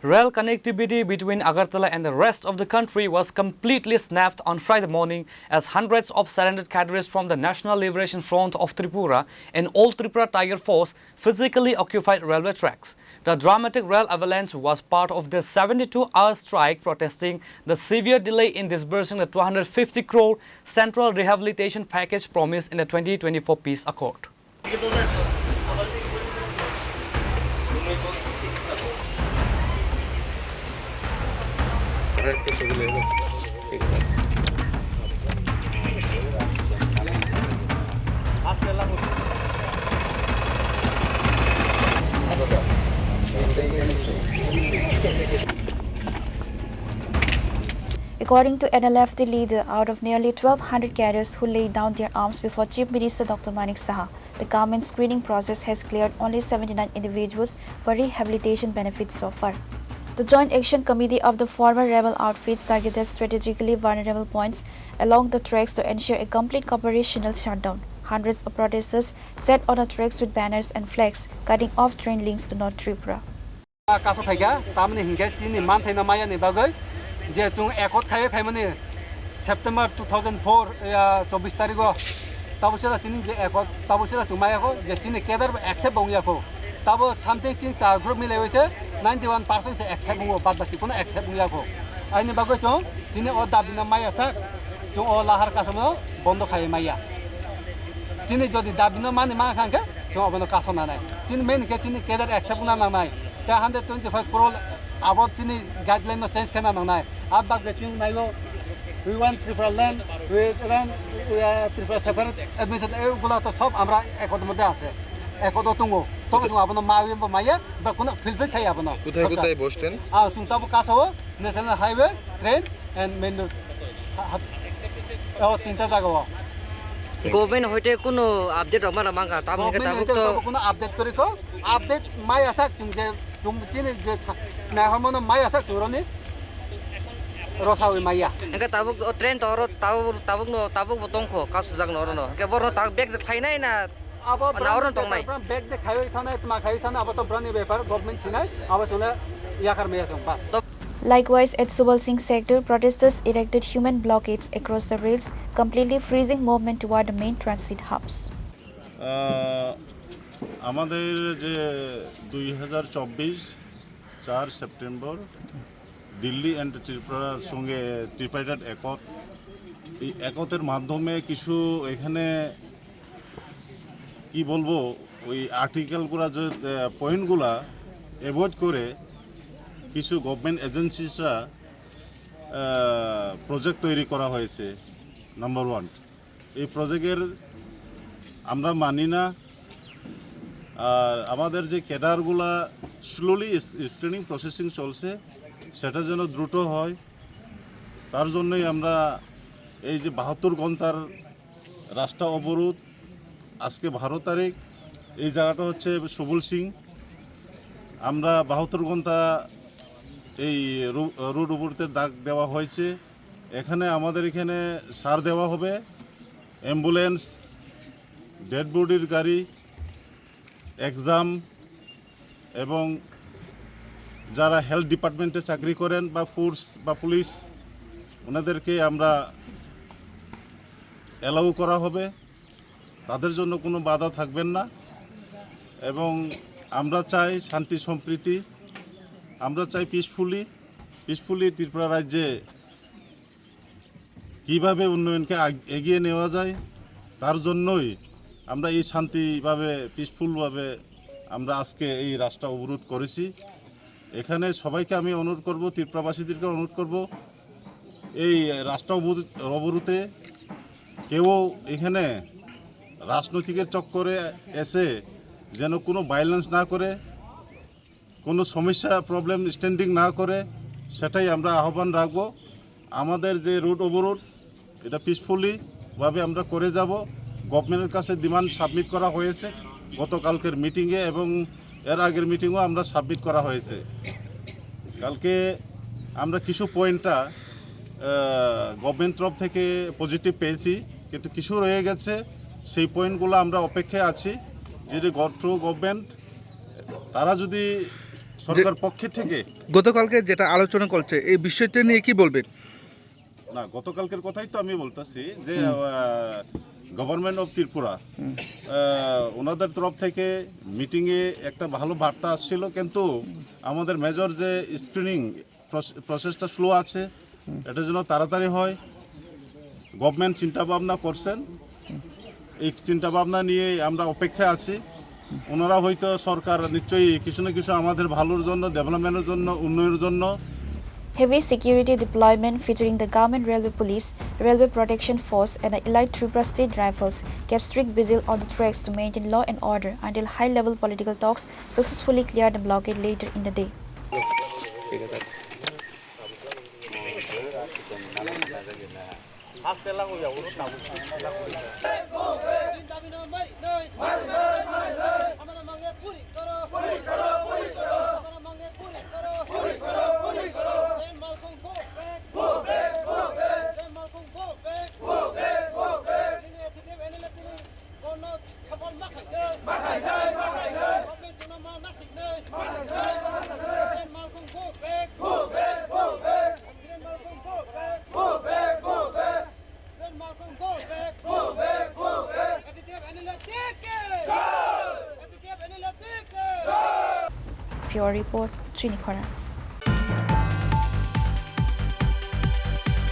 Rail connectivity between Agartala and the rest of the country was completely snapped on Friday morning as hundreds of surrendered cadres from the National Liberation Front of Tripura and All Tripura Tiger Force physically occupied railway tracks. The dramatic rail avalanche was part of the 72-hour strike protesting the severe delay in disbursing the 250 crore central rehabilitation package promised in the 2024 peace accord. According to NLFT leader, out of nearly 1,200 cadres who laid down their arms before Chief Minister Dr. Manik Saha, the government screening process has cleared only 79 individuals for rehabilitation benefits so far. The Joint Action Committee of the former rebel outfits targeted strategically vulnerable points along the tracks to ensure a complete operational shutdown. Hundreds of protesters sat on the tracks with banners and flags, cutting off train links to North Tripura. September 2004 24 तारिखो तब से चिनी जे एको तब से जुमाया को जे चिनी Kedar accept होंगे को तब समथिंग चिन चार ग्रुप मिले हुए से 91% से एक्सेप्ट होंगे बाद बाकी को ना एक्सेप्ट होंगे को आइने बागो चों चिनी और दाबिना माया सा जो और लाहर का समय बंदो खाए माया चिनी जो दी दाबिना माने मां खांगे जो बंदो कासो ना नहीं चिनी मेन के चिनी केदर एक्सेप्ट ना ना नहीं क्या 125 करोड़ अब चिनी गाइडलाइन नो चेंज करना ना नहीं अब बाग चिनी nylo We want Tripura land, we want Tripura separate admission. Gula to सब हमरा एको तो मध्य आसे, एको तो तुंगो, तो बस अपना मावी में माया, बस फिल फिल खाया अपना. कुताई बोस्टन? चुंता वो कासा हो, national highway, train and main road. तीनटा जगह हो. Government होते कुनो update हमारा मांगा, ताप निके ताप तो कुनो update करी को, update माया सा चुंजे चुंबचिने जे स्नेह मनो माया सा चुरोनी. Rosawi Maya. Enggak tabuk train toro tabuk no tabuk botong ko kasus jang noro no. Ke borno tabuk bag khai nai na. Aba orang tong nai. Bag de khai thana tma khai thana aba to brani paper government sinai aba chule yakar meya song bas. Likewise, at Subal Singh sector, protesters erected human blockades across the rails, completely freezing movement toward the main transit hubs. আমাদের যে 2024 4 September Delhi and ত্রিপুরার সঙ্গে ট্রিপাইটেড একত এই একতের মাধ্যমে কিছু এখানে কি বলবো ওই আর্টিকেলগুলো যে পয়েন্টগুলো অ্যাভয়েড করে কিছু গভর্নমেন্ট এজেন্সিসরা প্রজেক্ট তৈরি করা হয়েছে নাম্বার 1 এই প্রজেক্টের আমরা মানি না আর আমাদের যে ক্যাডারগুলো স্লোলি স্ক্রিনিং প্রসেসিং চলছে সেটা যেন দ্রুত হয় তার জন্যই আমরা এই যে 72 ঘন্টার রাস্তা অবরোধ আজকে 12 তারিখ এই জায়গাটা হচ্ছে সুবল সিং আমরা 72 ঘন্টা এই রোড অবরোধের ডাক দেওয়া হয়েছে এখানে আমাদের এখানে সার দেওয়া হবে অ্যাম্বুলেন্স ডেড বডির গাড়ি এক্সাম এবং যারা হেলথ ডিপার্টমেন্টে চাকরি করেন বা ফোর্স বা পুলিশ ওনাদেরকে আমরা অ্যালাউ করা হবে তাদের জন্য কোনো বাধা থাকবেন না এবং আমরা চাই শান্তি সম্প্রীতি আমরা চাই পিসফুলি ত্রিপুরা রাজ্যে কীভাবে উন্নয়নকে এগিয়ে নেওয়া যায় তার জন্যই আমরা এই শান্তিভাবে পিসফুলভাবে আমরা আজকে এই রাস্তা অবরোধ করেছি এখানে সবাইকে আমি অনুরোধ করব ত্রিপুরাবাসীদেরকে অনুরোধ করব এই রাস্তা অবরোধে কেউ এখানে রাজনৈতিকের চক্করে এসে যেন কোনো ভায়োলেন্স না করে কোনো সমস্যা প্রবলেম স্ট্যান্ডিং না করে সেটাই আমরা আহ্বান রাখব আমাদের যে রুট অবরোধ এটা পিসফুলিভাবে আমরা করে যাব গভর্নমেন্টের কাছে ডিমান্ড সাবমিট করা হয়েছে গতকালকের মিটিংয়ে এবং এর আগের মিটিংও আমরা সাবমিট করা হয়েছে কালকে আমরা কিছু পয়েন্টটা গভর্নমেন্ট তরফ থেকে পজিটিভ পেয়েছি কিন্তু কিছু রয়ে গেছে সেই পয়েন্টগুলো আমরা অপেক্ষায় আছি যে গভর্নমেন্ট তারা যদি সরকার পক্ষে থেকে গতকালকে যেটা আলোচনা করছে এই বিষয়টা নিয়ে কি বলবেন? না, গতকালকের কথাই তো আমি বলতেছি যে গভর্নমেন্ট অফ ত্রিপুরা ওনাদের তরফ থেকে মিটিংয়ে একটা ভালো বার্তা আসছিল, কিন্তু আমাদের মেজর যে স্ক্রিনিং প্রসেসটা স্লো আছে, এটা যেন তাড়াতাড়ি হয়। গভর্নমেন্ট চিন্তাভাবনা করছেন, এই চিন্তাভাবনা নিয়ে আমরা অপেক্ষায় আছি। ওনারা হয়তো সরকার নিশ্চয়ই কিছু না কিছু আমাদের ভালোর জন্য, ডেভেলপমেন্টের জন্য, উন্নয়নের জন্য। Heavy security deployment featuring the Government Railway Police, Railway Protection Force and the Elite Tripura State Rifles kept strict vigil on the tracks to maintain law and order until high-level political talks successfully cleared the blockade later in the day. Pure Report, Chinikhora.